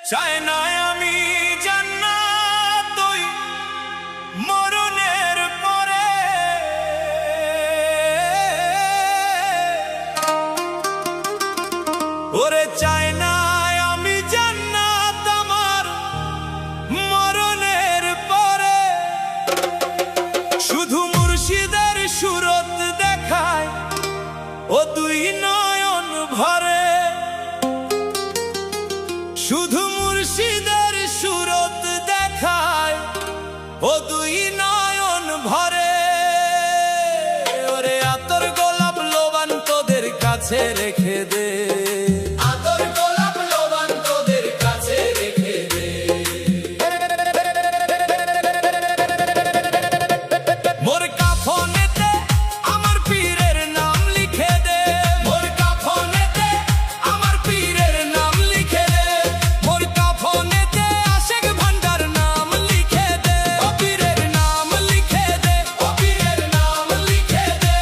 চাই না আমি জান্নাত ওই মরণের পরে, ওরে চাই না আমি জান্নাত আমার মরণের পরে। শুধু মুর্শিদের সুরত দেখায় ও দুই নয়ন ভরে, শুধু মুর্শিদের সুরত দেখায় ও দুই নয়ন ভরে। ওরে আতর গোলাপ লোবান তোদের কাছে রেখে দে, আতর গোলাপ লোবান তোদের কাছে রেখে দে। মোর কাফনেতে আমার পীরের নাম লিখে দে, মোর কাফনেতে আমার পীরের নাম লিখে দে, মোর কাফনেতে আশেক ভান্ডার নাম লিখে দে, ও পীরের নাম লিখে দে, ও পীরের নাম লিখে দে।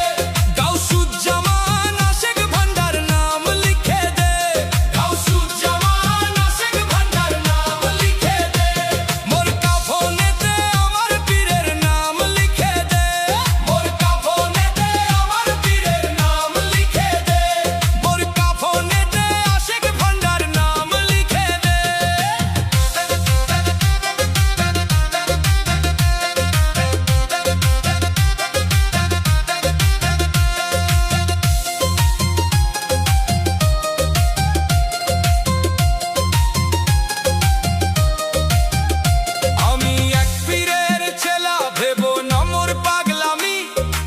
গাউসুজ্জামান আশেক ভান্ডার নাম লিখে দে, গাউসুজ্জামান আশেক ভান্ডার নাম লিখে দে। মোর কাফনেতে আমার পীরের নাম লিখে দে, মোর কাফনেতে আমার পীরের নাম লিখে দে, মোর কাফনেতে আশেক ভান্ডার নাম লিখে দে। আমি এক পীরের ছেলা ভেবো না মোর পাগলামি,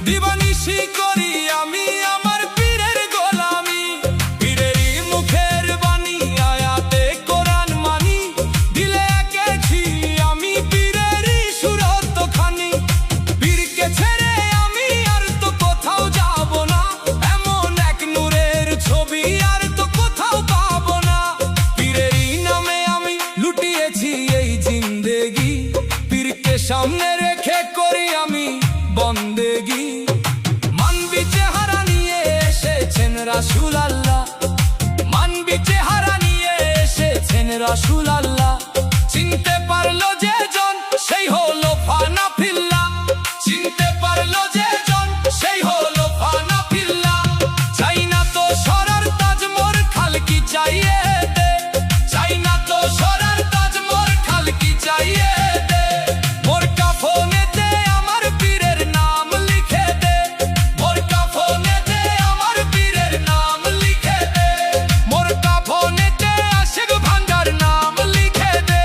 দিবানিশি করি আমি আমার পীরের গোলামি। পীরেরই মুখের বাণী আয়াতে কোরআন মানি, দিলে এঁকেছি আমি পীরেরই সুরত খানি। পীরকে ছেড়ে আমি আর তো কোথাও যাব না, এমন এক নূরের ছবি আর তো কোথাও পাবো না। পীরেরই নামে আমি লুটিয়েছি এই জিন্দেগি, পীরকে সামনে রেখে করি আমি বন্দেগি। মানবি চেহারা নিয়ে এসেছেন রাসূল আল্লাহ, মানবি চেহারা নিয়ে এসেছেন রাসূল আল্লাহ। চিনতে পারলো যে জন সেই হলো ফানা ফিল্লাহ, চিনতে পারলো যে জন সেই হলো ফানা ফিল্লাহ। চাই না তো সরার তাজ মোর খালকি চাইয়ে দে, চাই না তো সরার তাজ মোর খালকি চাইয়ে দে। মোর কাফনেতে আমার পীরের নাম লিখে দে, মোর কাফনেতে আমার পীরের নাম লিখে দে, মোর কাফনেতে আশেক ভান্ডার নাম লিখে দে।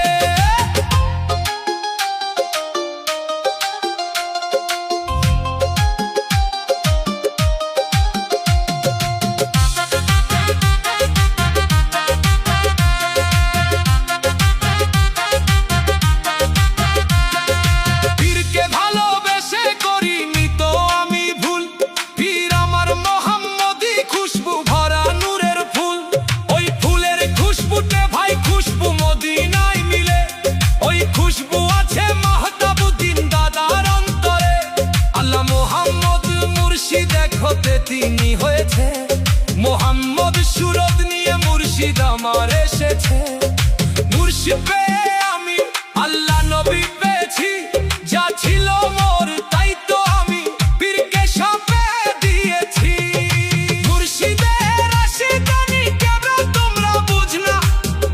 পীরকে ভালোবেসে করিনি তো আমি ভুল, পীর আমার মোহাম্মদী খুশবু ভরা নূরের ফুল। ওই ফুলের খুশবুতে ভাই খুশবু মদিনায় মিলে, ওই খুশবু আছে মাহতাবুদ্দিন দাদার অন্তরে। আল্লাহ মোহাম্মদ মুর্শিদ এক হতে তিনি হয়েছে, মোহাম্মদ সুরত নিয়ে মুর্শিদ আমার এসেছে। মুর্শিদ পেয়ে আমি আল্লাহ নবী পেয়েছি, যা ছিল মোর তাই তো আমি পীরকে সঁপে দিয়েছি। মুর্শিদের আশিকানি কেবল তোমরা বুঝনা,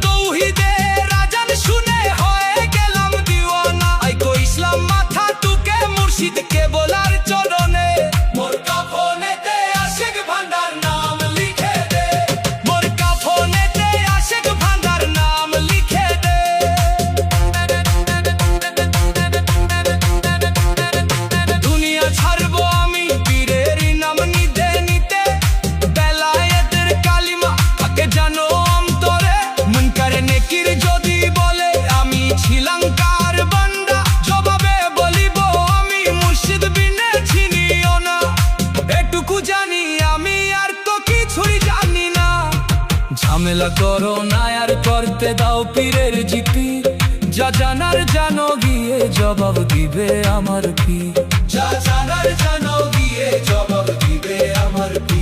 তৌহিদের আজান শুনে হয়ে গেলাম দিওয়ানা। আইকো ইসলাম মাথা টুকে মুর্শিদকে বলার চরণে, মোর কাফনেতে আশেক ভান্ডার নাম লিখে দে, মোর কাফনেতে আশেক ভান্ডার নাম লিখে দে। দুনিয়া ছাড়বো আমি পীরেরই নাম নিতে নিতে, বেলায়েতের কালিমা থাকে জানো অন্তরে। মুনকারে নেকির যদি বলে আমি ছিলাম কার বান্দা, জবাবে বলিব আমি মুর্শিদ বিনে চিনিও না। এটুকু জানি আমি আর তো কিছুই জানি না, ঝামেলা করো না আর করতে দাও পীরের জিকির। যা জানার জানো গিয়ে জবাব দিবে আমার পীর, যা জানার জানো গিয়ে জবাব দিবে আমার পীর।